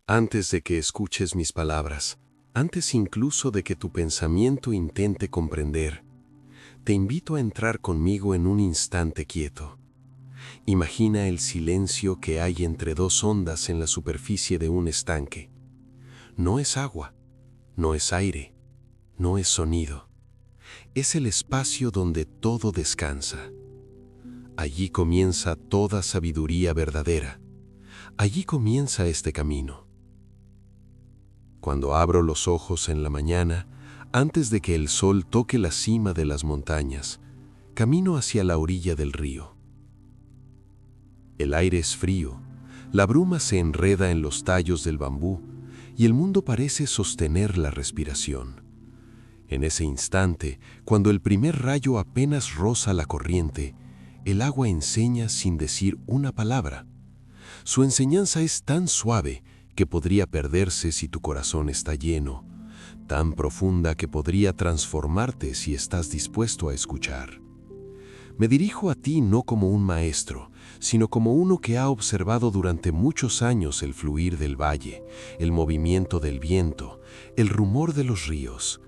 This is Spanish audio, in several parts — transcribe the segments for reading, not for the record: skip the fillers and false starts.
Antes de que escuches mis palabras, antes incluso de que tu pensamiento intente comprender, te invito a entrar conmigo en un instante quieto. Imagina el silencio que hay entre dos ondas en la superficie de un estanque. No es agua, no es aire, no es sonido. Es el espacio donde todo descansa. Allí comienza toda sabiduría verdadera. Allí comienza este camino. Cuando abro los ojos en la mañana, antes de que el sol toque la cima de las montañas, camino hacia la orilla del río. El aire es frío, la bruma se enreda en los tallos del bambú y el mundo parece sostener la respiración. En ese instante, cuando el primer rayo apenas roza la corriente, el agua enseña sin decir una palabra. Su enseñanza es tan suave que podría perderse si tu corazón está lleno, tan profunda que podría transformarte si estás dispuesto a escuchar. Me dirijo a ti no como un maestro, sino como uno que ha observado durante muchos años el fluir del valle, el movimiento del viento, el rumor de los ríos.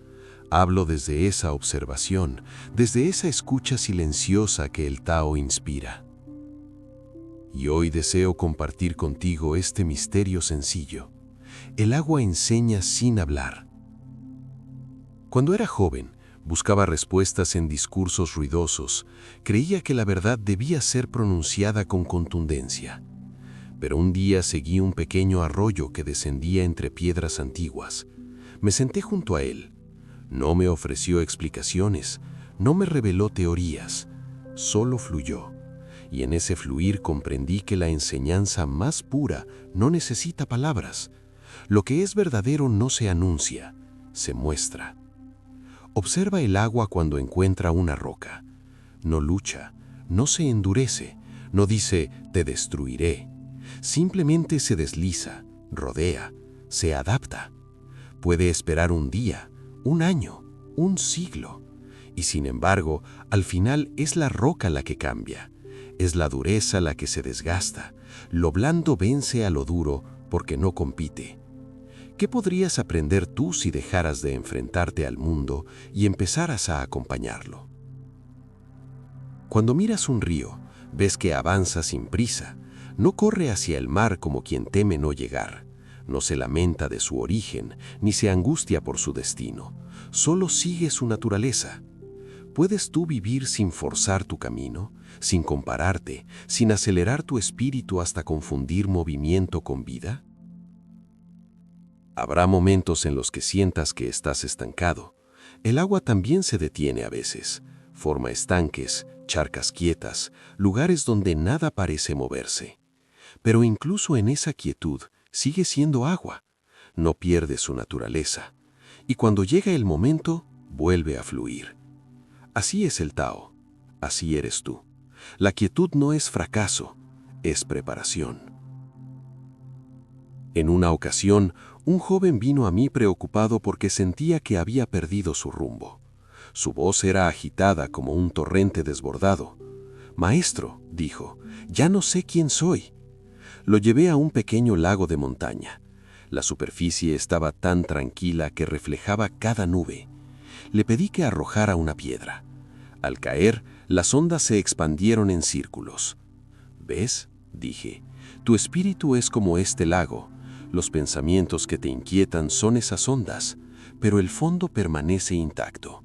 Hablo desde esa observación, desde esa escucha silenciosa que el Tao inspira. Y hoy deseo compartir contigo este misterio sencillo. El agua enseña sin hablar. Cuando era joven, buscaba respuestas en discursos ruidosos. Creía que la verdad debía ser pronunciada con contundencia. Pero un día seguí un pequeño arroyo que descendía entre piedras antiguas. Me senté junto a él. No me ofreció explicaciones, no me reveló teorías, solo fluyó. Y en ese fluir comprendí que la enseñanza más pura no necesita palabras. Lo que es verdadero no se anuncia, se muestra. Observa el agua cuando encuentra una roca. No lucha, no se endurece, no dice «te destruiré». Simplemente se desliza, rodea, se adapta. Puede esperar un día, un año, un siglo. Y sin embargo, al final es la roca la que cambia. Es la dureza la que se desgasta. Lo blando vence a lo duro porque no compite. ¿Qué podrías aprender tú si dejaras de enfrentarte al mundo y empezaras a acompañarlo? Cuando miras un río, ves que avanza sin prisa. No corre hacia el mar como quien teme no llegar. No se lamenta de su origen, ni se angustia por su destino. Solo sigue su naturaleza. ¿Puedes tú vivir sin forzar tu camino, sin compararte, sin acelerar tu espíritu hasta confundir movimiento con vida? Habrá momentos en los que sientas que estás estancado. El agua también se detiene a veces. Forma estanques, charcas quietas, lugares donde nada parece moverse. Pero incluso en esa quietud sigue siendo agua. No pierde su naturaleza. Y cuando llega el momento, vuelve a fluir. Así es el Tao, así eres tú. La quietud no es fracaso, es preparación. En una ocasión, un joven vino a mí preocupado porque sentía que había perdido su rumbo. Su voz era agitada como un torrente desbordado. «Maestro», dijo, «ya no sé quién soy». Lo llevé a un pequeño lago de montaña. La superficie estaba tan tranquila que reflejaba cada nube. Le pedí que arrojara una piedra. Al caer, las ondas se expandieron en círculos. «¿Ves?», dije, «tu espíritu es como este lago. Los pensamientos que te inquietan son esas ondas, pero el fondo permanece intacto.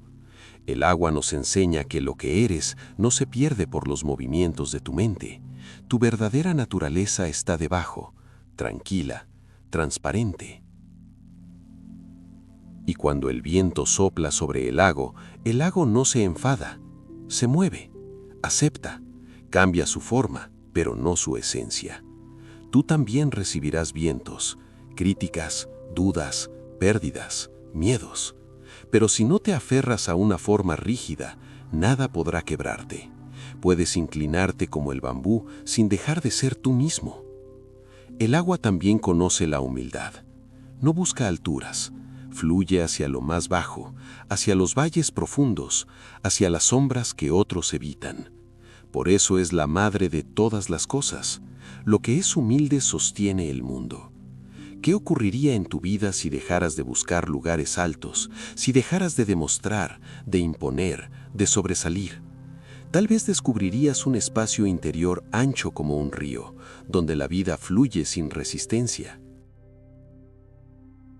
El agua nos enseña que lo que eres no se pierde por los movimientos de tu mente. Tu verdadera naturaleza está debajo, tranquila, transparente». Y cuando el viento sopla sobre el lago no se enfada. Se mueve, acepta, cambia su forma, pero no su esencia. Tú también recibirás vientos, críticas, dudas, pérdidas, miedos. Pero si no te aferras a una forma rígida, nada podrá quebrarte. Puedes inclinarte como el bambú sin dejar de ser tú mismo. El agua también conoce la humildad. No busca alturas. Fluye hacia lo más bajo, hacia los valles profundos, hacia las sombras que otros evitan. Por eso es la madre de todas las cosas. Lo que es humilde sostiene el mundo. ¿Qué ocurriría en tu vida si dejaras de buscar lugares altos, si dejaras de demostrar, de imponer, de sobresalir? Tal vez descubrirías un espacio interior ancho como un río, donde la vida fluye sin resistencia.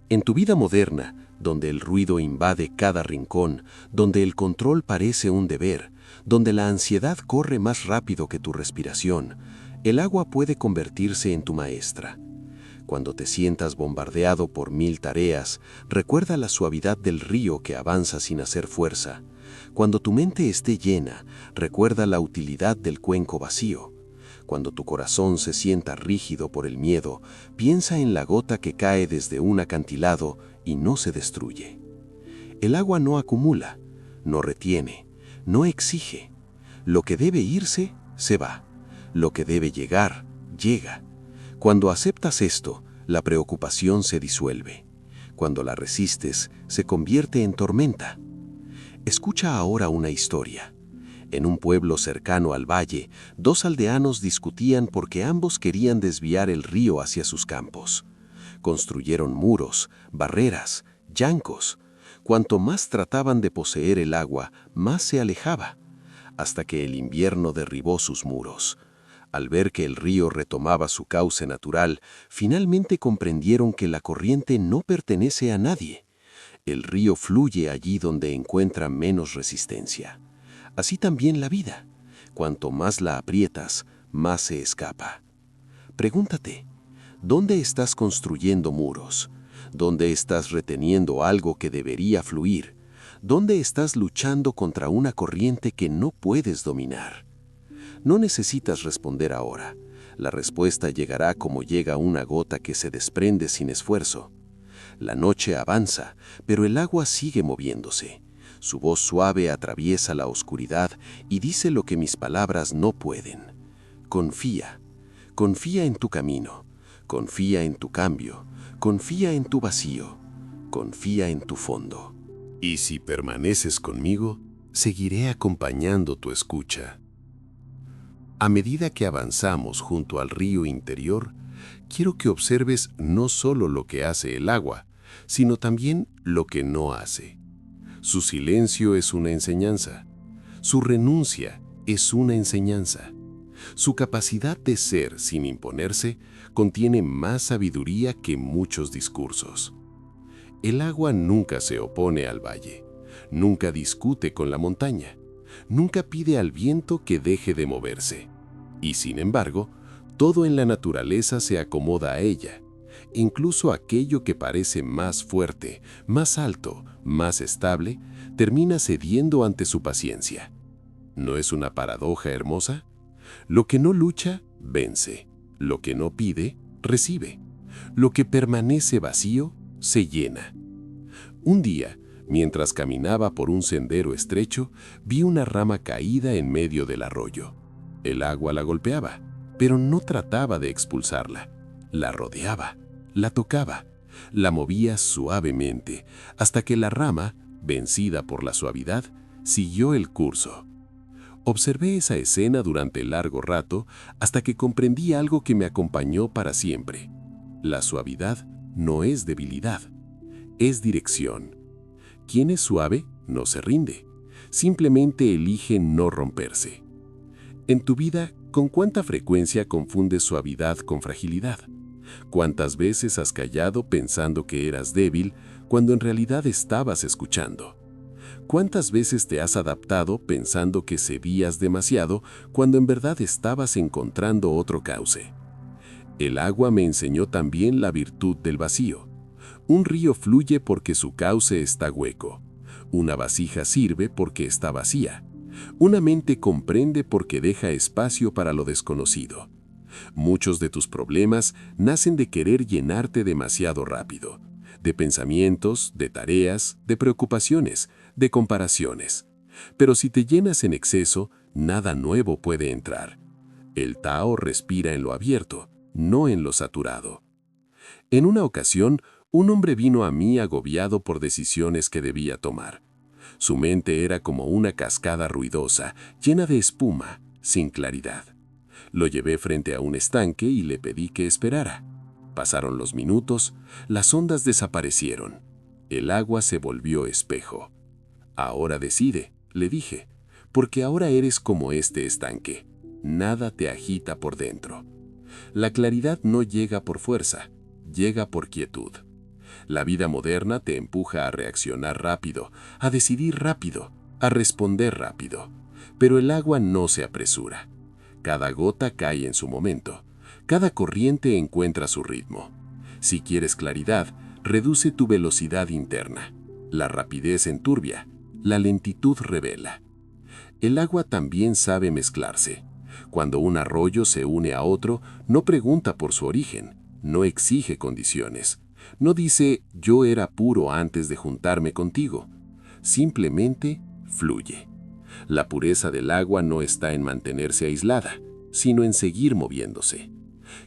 En tu vida moderna, donde el ruido invade cada rincón, donde el control parece un deber, donde la ansiedad corre más rápido que tu respiración, el agua puede convertirse en tu maestra. Cuando te sientas bombardeado por 1000 tareas, recuerda la suavidad del río que avanza sin hacer fuerza. Cuando tu mente esté llena, recuerda la utilidad del cuenco vacío. Cuando tu corazón se sienta rígido por el miedo, piensa en la gota que cae desde un acantilado y no se destruye. El agua no acumula, no retiene, no exige. Lo que debe irse, se va. Lo que debe llegar, llega. Cuando aceptas esto, la preocupación se disuelve. Cuando la resistes, se convierte en tormenta. Escucha ahora una historia. En un pueblo cercano al valle, 2 aldeanos discutían porque ambos querían desviar el río hacia sus campos. Construyeron muros, barreras, yancos. Cuanto más trataban de poseer el agua, más se alejaba, hasta que el invierno derribó sus muros. Al ver que el río retomaba su cauce natural, finalmente comprendieron que la corriente no pertenece a nadie. El río fluye allí donde encuentra menos resistencia. Así también la vida. Cuanto más la aprietas, más se escapa. Pregúntate, ¿dónde estás construyendo muros? ¿Dónde estás reteniendo algo que debería fluir? ¿Dónde estás luchando contra una corriente que no puedes dominar? No necesitas responder ahora. La respuesta llegará como llega una gota que se desprende sin esfuerzo. La noche avanza, pero el agua sigue moviéndose. Su voz suave atraviesa la oscuridad y dice lo que mis palabras no pueden. Confía. Confía en tu camino. Confía en tu cambio. Confía en tu vacío. Confía en tu fondo. Y si permaneces conmigo, seguiré acompañando tu escucha. A medida que avanzamos junto al río interior, quiero que observes no solo lo que hace el agua, sino también lo que no hace. Su silencio es una enseñanza. Su renuncia es una enseñanza. Su capacidad de ser sin imponerse contiene más sabiduría que muchos discursos. El agua nunca se opone al valle, nunca discute con la montaña, nunca pide al viento que deje de moverse. Y sin embargo, todo en la naturaleza se acomoda a ella. Incluso aquello que parece más fuerte, más alto, más estable, termina cediendo ante su paciencia. ¿No es una paradoja hermosa? Lo que no lucha, vence. Lo que no pide, recibe. Lo que permanece vacío, se llena. Un día, mientras caminaba por un sendero estrecho, vi una rama caída en medio del arroyo. El agua la golpeaba, pero no trataba de expulsarla. La rodeaba, la tocaba, la movía suavemente, hasta que la rama, vencida por la suavidad, siguió el curso. Observé esa escena durante largo rato hasta que comprendí algo que me acompañó para siempre. La suavidad no es debilidad, es dirección. Quien es suave no se rinde, simplemente elige no romperse. En tu vida, ¿con cuánta frecuencia confundes suavidad con fragilidad? ¿Cuántas veces has callado pensando que eras débil cuando en realidad estabas escuchando? ¿Cuántas veces te has adaptado pensando que cedías demasiado cuando en verdad estabas encontrando otro cauce? El agua me enseñó también la virtud del vacío. Un río fluye porque su cauce está hueco. Una vasija sirve porque está vacía. Una mente comprende porque deja espacio para lo desconocido. Muchos de tus problemas nacen de querer llenarte demasiado rápido, de pensamientos, de tareas, de preocupaciones, de comparaciones. Pero si te llenas en exceso, nada nuevo puede entrar. El Tao respira en lo abierto, no en lo saturado. En una ocasión, un hombre vino a mí agobiado por decisiones que debía tomar. Su mente era como una cascada ruidosa, llena de espuma, sin claridad. Lo llevé frente a un estanque y le pedí que esperara. Pasaron los minutos, las ondas desaparecieron. El agua se volvió espejo. Ahora decide, le dije, porque ahora eres como este estanque. Nada te agita por dentro. La claridad no llega por fuerza, llega por quietud. La vida moderna te empuja a reaccionar rápido, a decidir rápido, a responder rápido. Pero el agua no se apresura. Cada gota cae en su momento. Cada corriente encuentra su ritmo. Si quieres claridad, reduce tu velocidad interna. La rapidez enturbia, la lentitud revela. El agua también sabe mezclarse. Cuando un arroyo se une a otro, no pregunta por su origen, no exige condiciones. No dice, yo era puro antes de juntarme contigo. Simplemente fluye. La pureza del agua no está en mantenerse aislada, sino en seguir moviéndose.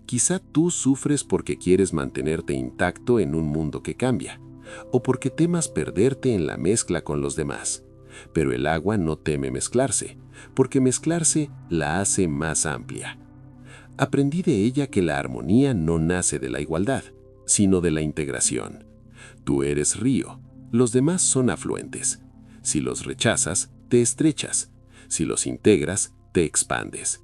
Quizá tú sufres porque quieres mantenerte intacto en un mundo que cambia, o porque temas perderte en la mezcla con los demás. Pero el agua no teme mezclarse, porque mezclarse la hace más amplia. Aprendí de ella que la armonía no nace de la igualdad, sino de la integración. Tú eres río, los demás son afluentes. Si los rechazas, te estrechas. Si los integras, te expandes.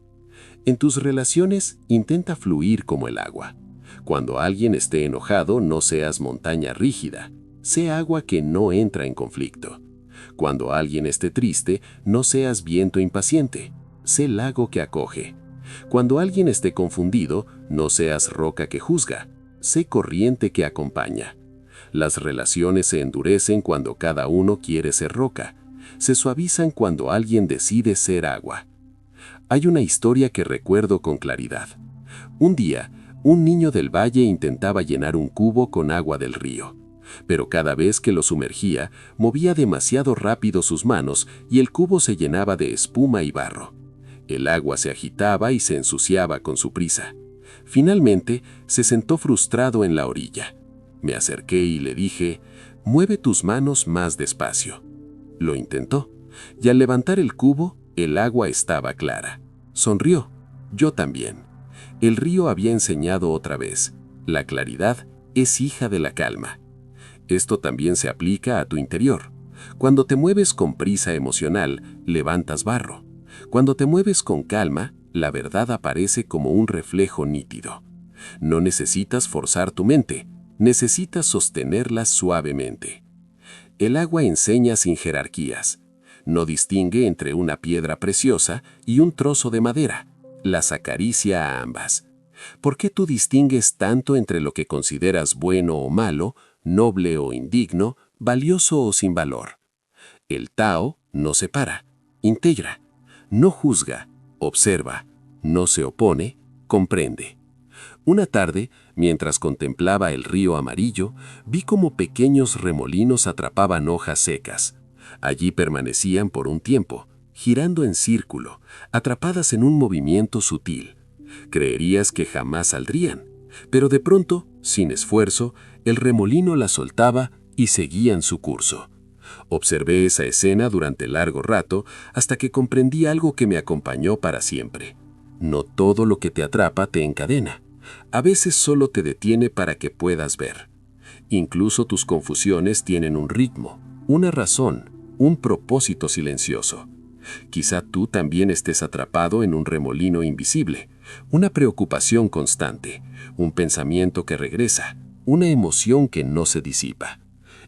En tus relaciones, intenta fluir como el agua. Cuando alguien esté enojado, no seas montaña rígida, sé agua que no entra en conflicto. Cuando alguien esté triste, no seas viento impaciente, sé lago que acoge. Cuando alguien esté confundido, no seas roca que juzga, sé corriente que acompaña. Las relaciones se endurecen cuando cada uno quiere ser roca, se suavizan cuando alguien decide ser agua. Hay una historia que recuerdo con claridad. Un día, un niño del valle intentaba llenar un cubo con agua del río, pero cada vez que lo sumergía, movía demasiado rápido sus manos y el cubo se llenaba de espuma y barro. El agua se agitaba y se ensuciaba con su prisa. Finalmente, se sentó frustrado en la orilla. Me acerqué y le dije, «Mueve tus manos más despacio». Lo intentó, y al levantar el cubo, el agua estaba clara. Sonrió. Yo también. El río había enseñado otra vez. La claridad es hija de la calma. Esto también se aplica a tu interior. Cuando te mueves con prisa emocional, levantas barro. Cuando te mueves con calma, la verdad aparece como un reflejo nítido. No necesitas forzar tu mente, necesitas sostenerla suavemente. El agua enseña sin jerarquías. No distingue entre una piedra preciosa y un trozo de madera. Las acaricia a ambas. ¿Por qué tú distingues tanto entre lo que consideras bueno o malo, noble o indigno, valioso o sin valor? El Tao no separa, integra, no juzga, observa, no se opone, comprende. Una tarde, mientras contemplaba el río amarillo, vi cómo pequeños remolinos atrapaban hojas secas. Allí permanecían por un tiempo, girando en círculo, atrapadas en un movimiento sutil. Creerías que jamás saldrían, pero de pronto, sin esfuerzo, el remolino las soltaba y seguían su curso. Observé esa escena durante largo rato hasta que comprendí algo que me acompañó para siempre. No todo lo que te atrapa te encadena. A veces solo te detiene para que puedas ver. Incluso tus confusiones tienen un ritmo, una razón, un propósito silencioso. Quizá tú también estés atrapado en un remolino invisible, una preocupación constante, un pensamiento que regresa, una emoción que no se disipa.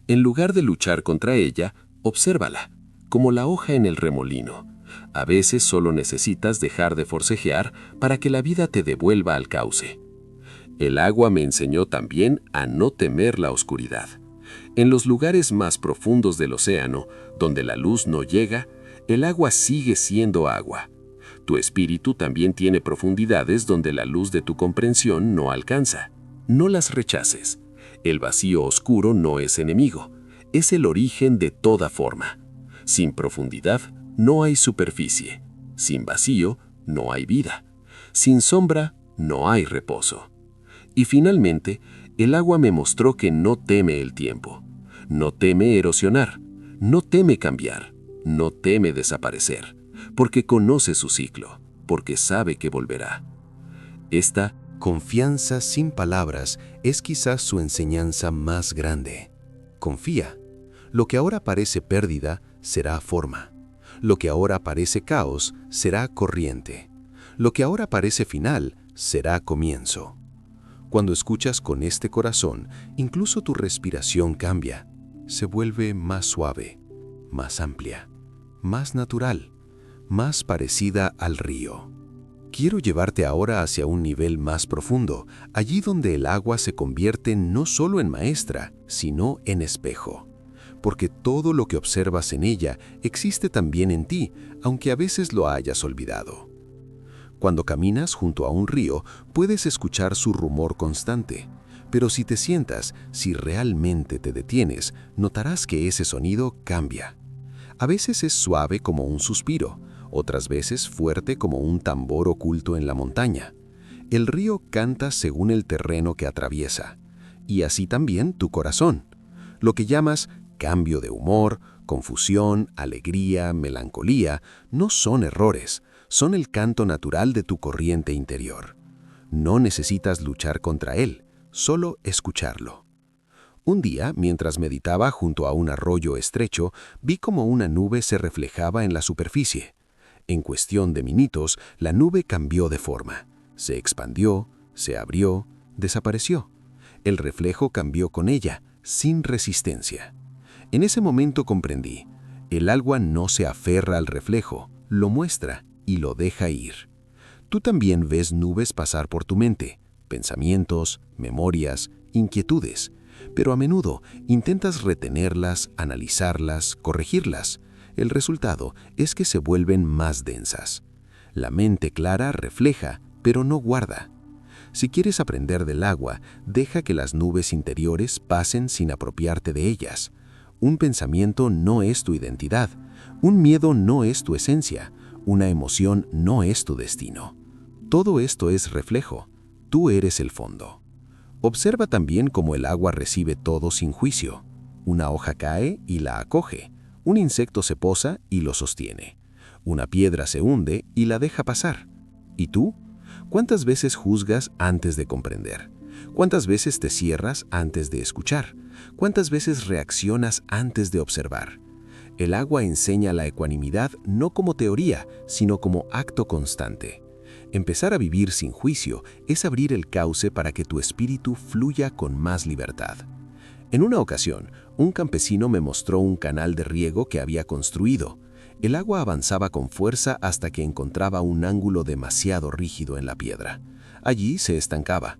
En lugar de luchar contra ella, obsérvala, como la hoja en el remolino. A veces solo necesitas dejar de forcejear para que la vida te devuelva al cauce. El agua me enseñó también a no temer la oscuridad. En los lugares más profundos del océano, donde la luz no llega, el agua sigue siendo agua. Tu espíritu también tiene profundidades donde la luz de tu comprensión no alcanza. No las rechaces. El vacío oscuro no es enemigo, es el origen de toda forma. Sin profundidad no hay superficie. Sin vacío no hay vida. Sin sombra no hay reposo. Y finalmente, el agua me mostró que no teme el tiempo. No teme erosionar. No teme cambiar. No teme desaparecer. Porque conoce su ciclo. Porque sabe que volverá. Esta Confianza sin palabras es quizás su enseñanza más grande. Confía. Lo que ahora parece pérdida será forma. Lo que ahora parece caos será corriente. Lo que ahora parece final será comienzo. Cuando escuchas con este corazón, incluso tu respiración cambia. Se vuelve más suave, más amplia, más natural, más parecida al río. Quiero llevarte ahora hacia un nivel más profundo, allí donde el agua se convierte no solo en maestra, sino en espejo. Porque todo lo que observas en ella existe también en ti, aunque a veces lo hayas olvidado. Cuando caminas junto a un río, puedes escuchar su rumor constante, pero si te sientas, si realmente te detienes, notarás que ese sonido cambia. A veces es suave como un suspiro, otras veces fuerte como un tambor oculto en la montaña. El río canta según el terreno que atraviesa, y así también tu corazón. Lo que llamas cambio de humor, confusión, alegría, melancolía, no son errores, son el canto natural de tu corriente interior. No necesitas luchar contra él, solo escucharlo. Un día, mientras meditaba junto a un arroyo estrecho, vi como una nube se reflejaba en la superficie. En cuestión de minutos, la nube cambió de forma. Se expandió, se abrió, desapareció. El reflejo cambió con ella, sin resistencia. En ese momento comprendí, el agua no se aferra al reflejo, lo muestra y lo deja ir. Tú también ves nubes pasar por tu mente, pensamientos, memorias, inquietudes, pero a menudo intentas retenerlas, analizarlas, corregirlas. El resultado es que se vuelven más densas. La mente clara refleja, pero no guarda. Si quieres aprender del agua, deja que las nubes interiores pasen sin apropiarte de ellas. Un pensamiento no es tu identidad, un miedo no es tu esencia, una emoción no es tu destino. Todo esto es reflejo, tú eres el fondo. Observa también cómo el agua recibe todo sin juicio. Una hoja cae y la acoge, un insecto se posa y lo sostiene, una piedra se hunde y la deja pasar. ¿Y tú? ¿Cuántas veces juzgas antes de comprender? ¿Cuántas veces te cierras antes de escuchar? ¿Cuántas veces reaccionas antes de observar? El agua enseña la ecuanimidad no como teoría, sino como acto constante. Empezar a vivir sin juicio es abrir el cauce para que tu espíritu fluya con más libertad. En una ocasión, un campesino me mostró un canal de riego que había construido. El agua avanzaba con fuerza hasta que encontraba un ángulo demasiado rígido en la piedra. Allí se estancaba.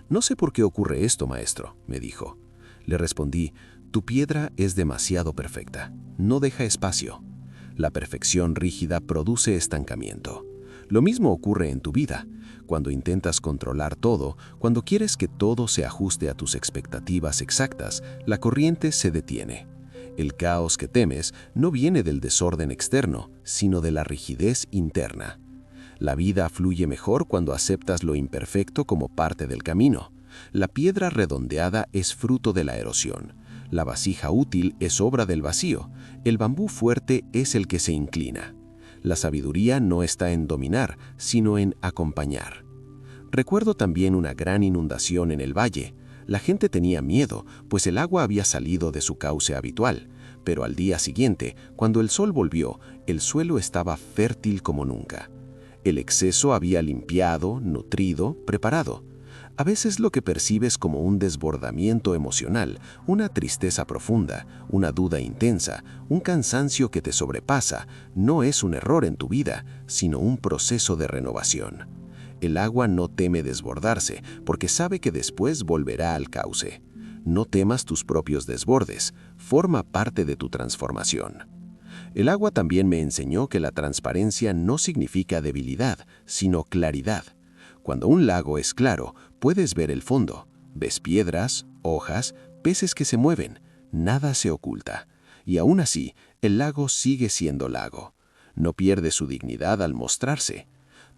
«No sé por qué ocurre esto, maestro», me dijo. Le respondí, «Tu piedra es demasiado perfecta. No deja espacio. La perfección rígida produce estancamiento. Lo mismo ocurre en tu vida. Cuando intentas controlar todo, cuando quieres que todo se ajuste a tus expectativas exactas, la corriente se detiene. El caos que temes no viene del desorden externo, sino de la rigidez interna. La vida fluye mejor cuando aceptas lo imperfecto como parte del camino. La piedra redondeada es fruto de la erosión. La vasija útil es obra del vacío. El bambú fuerte es el que se inclina. La sabiduría no está en dominar, sino en acompañar. Recuerdo también una gran inundación en el valle. La gente tenía miedo, pues el agua había salido de su cauce habitual. Pero al día siguiente, cuando el sol volvió, el suelo estaba fértil como nunca. El exceso había limpiado, nutrido, preparado. A veces lo que percibes como un desbordamiento emocional, una tristeza profunda, una duda intensa, un cansancio que te sobrepasa, no es un error en tu vida, sino un proceso de renovación. El agua no teme desbordarse, porque sabe que después volverá al cauce. No temas tus propios desbordes, forma parte de tu transformación. El agua también me enseñó que la transparencia no significa debilidad, sino claridad. Cuando un lago es claro, puedes ver el fondo. Ves piedras, hojas, peces que se mueven. Nada se oculta. Y aún así, el lago sigue siendo lago. No pierde su dignidad al mostrarse.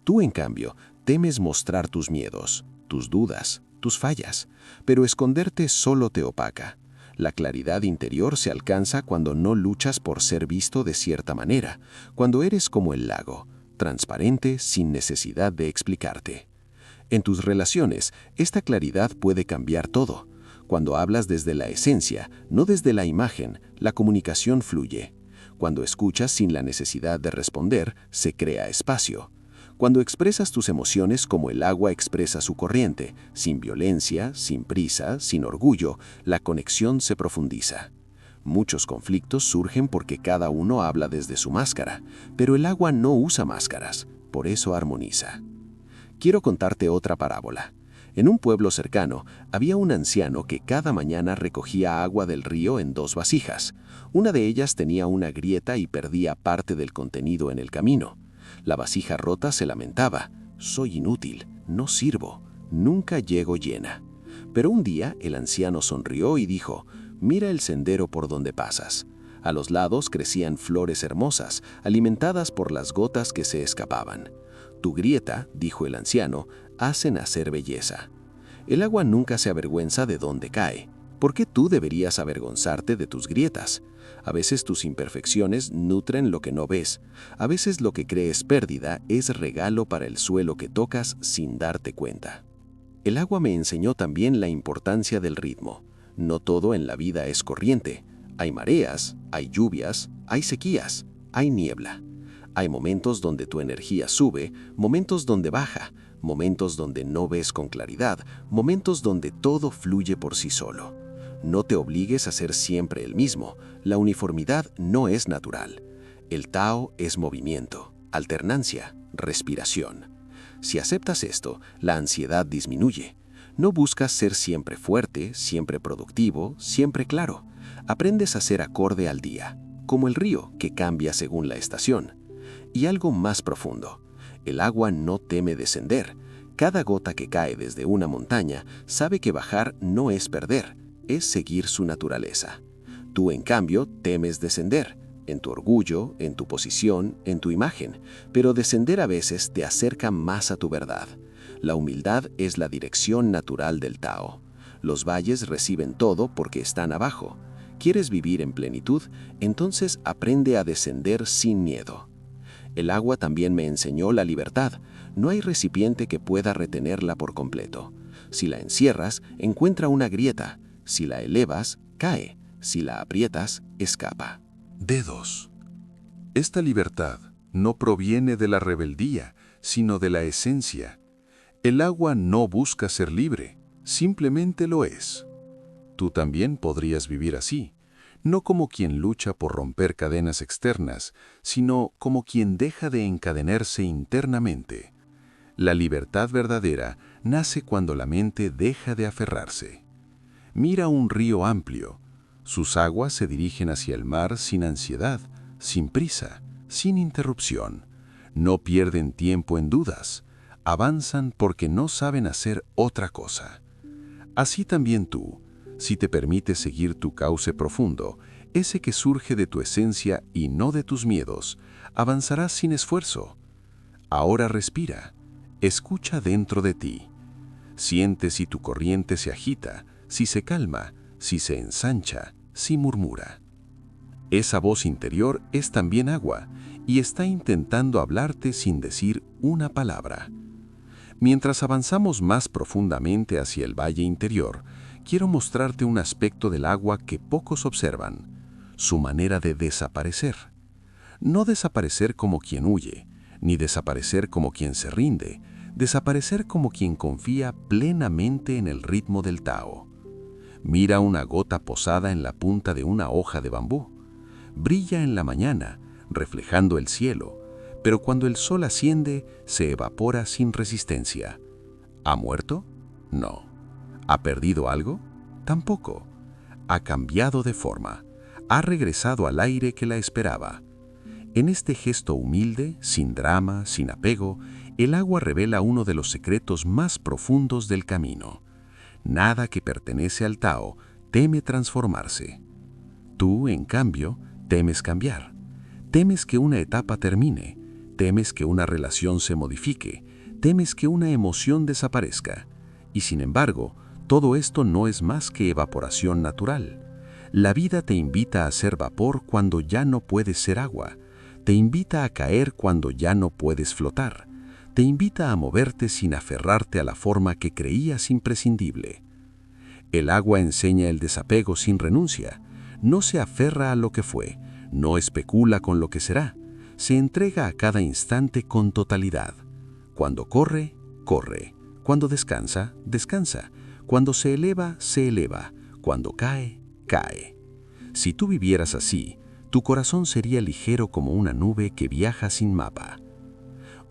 Tú, en cambio, temes mostrar tus miedos, tus dudas, tus fallas, pero esconderte solo te opaca. La claridad interior se alcanza cuando no luchas por ser visto de cierta manera, cuando eres como el lago, transparente sin necesidad de explicarte. En tus relaciones, esta claridad puede cambiar todo. Cuando hablas desde la esencia, no desde la imagen, la comunicación fluye. Cuando escuchas sin la necesidad de responder, se crea espacio. Cuando expresas tus emociones como el agua expresa su corriente, sin violencia, sin prisa, sin orgullo, la conexión se profundiza. Muchos conflictos surgen porque cada uno habla desde su máscara, pero el agua no usa máscaras, por eso armoniza. Quiero contarte otra parábola. En un pueblo cercano había un anciano que cada mañana recogía agua del río en 2 vasijas. Una de ellas tenía una grieta y perdía parte del contenido en el camino. La vasija rota se lamentaba: «Soy inútil, no sirvo, nunca llego llena». Pero un día el anciano sonrió y dijo: «Mira el sendero por donde pasas». A los lados crecían flores hermosas, alimentadas por las gotas que se escapaban. «Tu grieta», dijo el anciano, «hace nacer belleza». El agua nunca se avergüenza de dónde cae. ¿Por qué tú deberías avergonzarte de tus grietas? A veces tus imperfecciones nutren lo que no ves. A veces lo que crees pérdida es regalo para el suelo que tocas sin darte cuenta. El agua me enseñó también la importancia del ritmo. No todo en la vida es corriente. Hay mareas, hay lluvias, hay sequías, hay niebla. Hay momentos donde tu energía sube, momentos donde baja, momentos donde no ves con claridad, momentos donde todo fluye por sí solo. No te obligues a ser siempre el mismo. La uniformidad no es natural. El Tao es movimiento, alternancia, respiración. Si aceptas esto, la ansiedad disminuye. No buscas ser siempre fuerte, siempre productivo, siempre claro. Aprendes a ser acorde al día, como el río que cambia según la estación. Y algo más profundo: el agua no teme descender. Cada gota que cae desde una montaña sabe que bajar no es perder, es seguir su naturaleza. Tú, en cambio, temes descender, en tu orgullo, en tu posición, en tu imagen, pero descender a veces te acerca más a tu verdad. La humildad es la dirección natural del Tao. Los valles reciben todo porque están abajo. ¿Quieres vivir en plenitud? Entonces aprende a descender sin miedo. El agua también me enseñó la libertad. No hay recipiente que pueda retenerla por completo. Si la encierras, encuentra una grieta. Si la elevas, cae. Si la aprietas, escapa. D2. Esta libertad no proviene de la rebeldía, sino de la esencia. El agua no busca ser libre, simplemente lo es. Tú también podrías vivir así, no como quien lucha por romper cadenas externas, sino como quien deja de encadenarse internamente. La libertad verdadera nace cuando la mente deja de aferrarse. Mira un río amplio. Sus aguas se dirigen hacia el mar sin ansiedad, sin prisa, sin interrupción. No pierden tiempo en dudas. Avanzan porque no saben hacer otra cosa. Así también tú, si te permites seguir tu cauce profundo, ese que surge de tu esencia y no de tus miedos, avanzarás sin esfuerzo. Ahora respira, escucha dentro de ti. Siente si tu corriente se agita, si se calma, si se ensancha, si murmura. Esa voz interior es también agua y está intentando hablarte sin decir una palabra. Mientras avanzamos más profundamente hacia el valle interior, quiero mostrarte un aspecto del agua que pocos observan: su manera de desaparecer. No desaparecer como quien huye, ni desaparecer como quien se rinde, desaparecer como quien confía plenamente en el ritmo del Tao. Mira una gota posada en la punta de una hoja de bambú. Brilla en la mañana, reflejando el cielo, pero cuando el sol asciende, se evapora sin resistencia. ¿Ha muerto? No. ¿Ha perdido algo? Tampoco. Ha cambiado de forma. Ha regresado al aire que la esperaba. En este gesto humilde, sin drama, sin apego, el agua revela uno de los secretos más profundos del camino. Nada que pertenece al Tao teme transformarse. Tú, en cambio, temes cambiar. Temes que una etapa termine. Temes que una relación se modifique. Temes que una emoción desaparezca. Y sin embargo, todo esto no es más que evaporación natural. La vida te invita a ser vapor cuando ya no puedes ser agua. Te invita a caer cuando ya no puedes flotar. te invita a moverte sin aferrarte a la forma que creías imprescindible. El agua enseña el desapego sin renuncia. No se aferra a lo que fue, no especula con lo que será. Se entrega a cada instante con totalidad. Cuando corre, corre. Cuando descansa, descansa. Cuando se eleva, se eleva. Cuando cae, cae. Si tú vivieras así, tu corazón sería ligero como una nube que viaja sin mapa.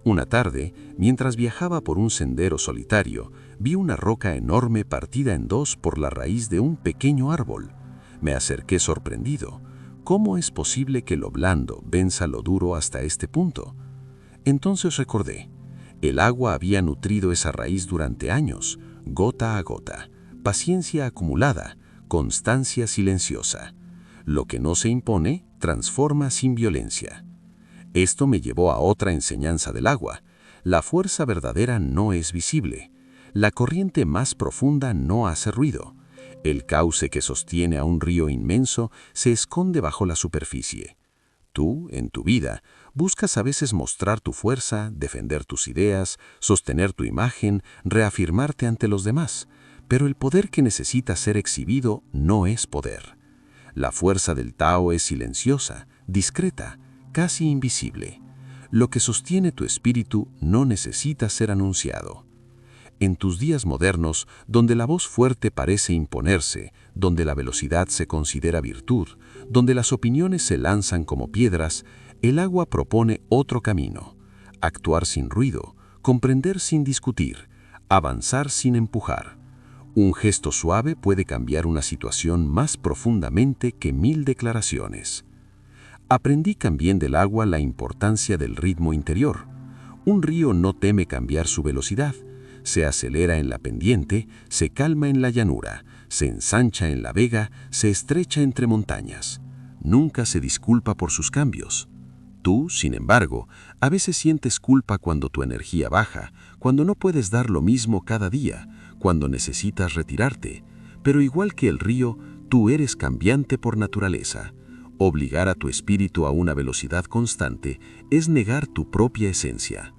Una tarde, mientras viajaba por un sendero solitario, vi una roca enorme partida en dos por la raíz de un pequeño árbol. Me acerqué sorprendido. ¿Cómo es posible que lo blando venza lo duro hasta este punto? Entonces recordé. El agua había nutrido esa raíz durante años, gota a gota. Paciencia acumulada, constancia silenciosa. Lo que no se impone, transforma sin violencia. Esto me llevó a otra enseñanza del agua. La fuerza verdadera no es visible. La corriente más profunda no hace ruido. El cauce que sostiene a un río inmenso se esconde bajo la superficie. Tú, en tu vida, buscas a veces mostrar tu fuerza, defender tus ideas, sostener tu imagen, reafirmarte ante los demás. Pero el poder que necesita ser exhibido no es poder. La fuerza del Tao es silenciosa, discreta, casi invisible. Lo que sostiene tu espíritu no necesita ser anunciado. En tus días modernos, donde la voz fuerte parece imponerse, donde la velocidad se considera virtud, donde las opiniones se lanzan como piedras, el agua propone otro camino. Actuar sin ruido, comprender sin discutir, avanzar sin empujar. Un gesto suave puede cambiar una situación más profundamente que 1000 declaraciones. Aprendí también del agua la importancia del ritmo interior. Un río no teme cambiar su velocidad. Se acelera en la pendiente, se calma en la llanura, se ensancha en la vega, se estrecha entre montañas. Nunca se disculpa por sus cambios. Tú, sin embargo, a veces sientes culpa cuando tu energía baja, cuando no puedes dar lo mismo cada día, cuando necesitas retirarte. Pero igual que el río, tú eres cambiante por naturaleza. Obligar a tu espíritu a una velocidad constante es negar tu propia esencia.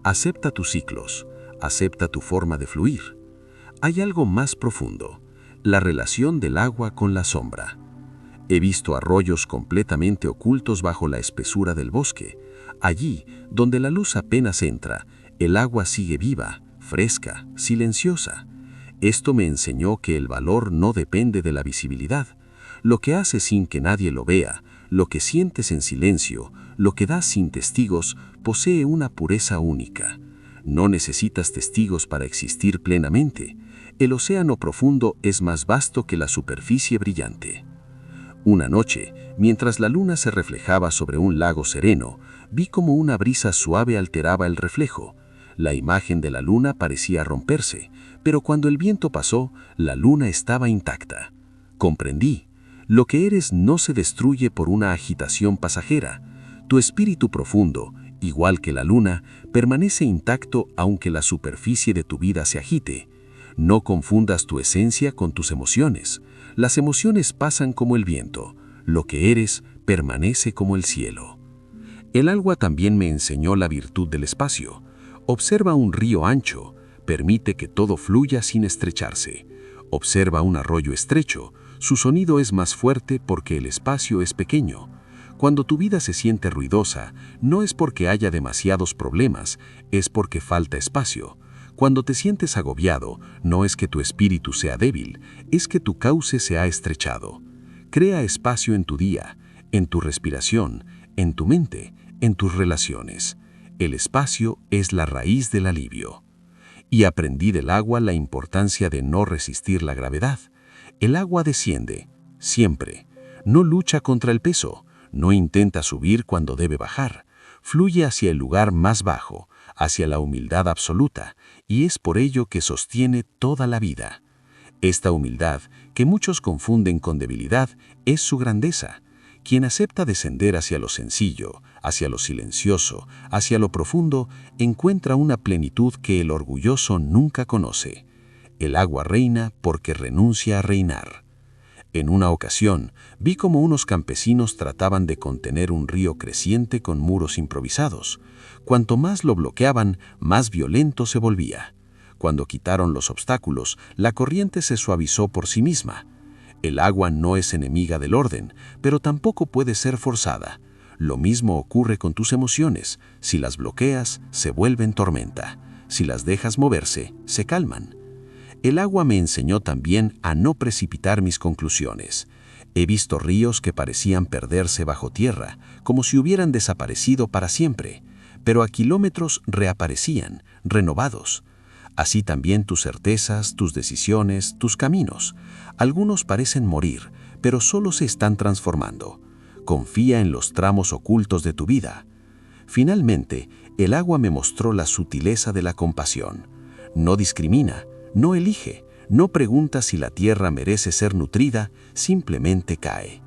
Acepta tus ciclos, acepta tu forma de fluir. Hay algo más profundo, la relación del agua con la sombra. He visto arroyos completamente ocultos bajo la espesura del bosque. Allí, donde la luz apenas entra, el agua sigue viva, fresca, silenciosa. Esto me enseñó que el valor no depende de la visibilidad. Lo que haces sin que nadie lo vea, lo que sientes en silencio, lo que das sin testigos, posee una pureza única. No necesitas testigos para existir plenamente. El océano profundo es más vasto que la superficie brillante. Una noche, mientras la luna se reflejaba sobre un lago sereno, vi como una brisa suave alteraba el reflejo. La imagen de la luna parecía romperse, pero cuando el viento pasó, la luna estaba intacta. Comprendí. Lo que eres no se destruye por una agitación pasajera. Tu espíritu profundo, igual que la luna, permanece intacto aunque la superficie de tu vida se agite. No confundas tu esencia con tus emociones. Las emociones pasan como el viento. Lo que eres permanece como el cielo. El agua también me enseñó la virtud del espacio. Observa un río ancho. Permite que todo fluya sin estrecharse. Observa un arroyo estrecho. Su sonido es más fuerte porque el espacio es pequeño. Cuando tu vida se siente ruidosa, no es porque haya demasiados problemas, es porque falta espacio. Cuando te sientes agobiado, no es que tu espíritu sea débil, es que tu cauce se ha estrechado. Crea espacio en tu día, en tu respiración, en tu mente, en tus relaciones. El espacio es la raíz del alivio. Y aprendí del agua la importancia de no resistir la gravedad. El agua desciende, siempre. No lucha contra el peso, no intenta subir cuando debe bajar. Fluye hacia el lugar más bajo, hacia la humildad absoluta, y es por ello que sostiene toda la vida. Esta humildad, que muchos confunden con debilidad, es su grandeza. Quien acepta descender hacia lo sencillo, hacia lo silencioso, hacia lo profundo, encuentra una plenitud que el orgulloso nunca conoce. El agua reina porque renuncia a reinar. En una ocasión, vi cómo unos campesinos trataban de contener un río creciente con muros improvisados. Cuanto más lo bloqueaban, más violento se volvía. Cuando quitaron los obstáculos, la corriente se suavizó por sí misma. El agua no es enemiga del orden, pero tampoco puede ser forzada. Lo mismo ocurre con tus emociones. Si las bloqueas, se vuelven tormenta. Si las dejas moverse, se calman. El agua me enseñó también a no precipitar mis conclusiones. He visto ríos que parecían perderse bajo tierra, como si hubieran desaparecido para siempre, pero a kilómetros reaparecían, renovados. Así también tus certezas, tus decisiones, tus caminos. Algunos parecen morir, pero solo se están transformando. Confía en los tramos ocultos de tu vida. Finalmente, el agua me mostró la sutileza de la compasión. No discrimina, no elige, no pregunta si la tierra merece ser nutrida, simplemente cae.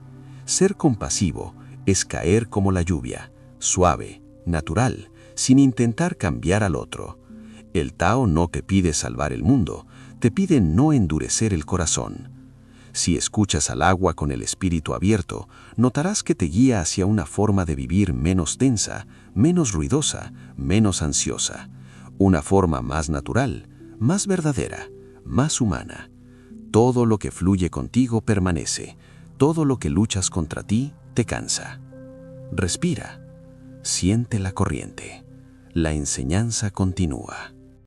Ser compasivo es caer como la lluvia, suave, natural, sin intentar cambiar al otro. El Tao no te pide salvar el mundo, te pide no endurecer el corazón. Si escuchas al agua con el espíritu abierto, notarás que te guía hacia una forma de vivir menos tensa, menos ruidosa, menos ansiosa. Una forma más natural, más verdadera, más humana. Todo lo que fluye contigo permanece. Todo lo que luchas contra ti te cansa. Respira. Siente la corriente. La enseñanza continúa.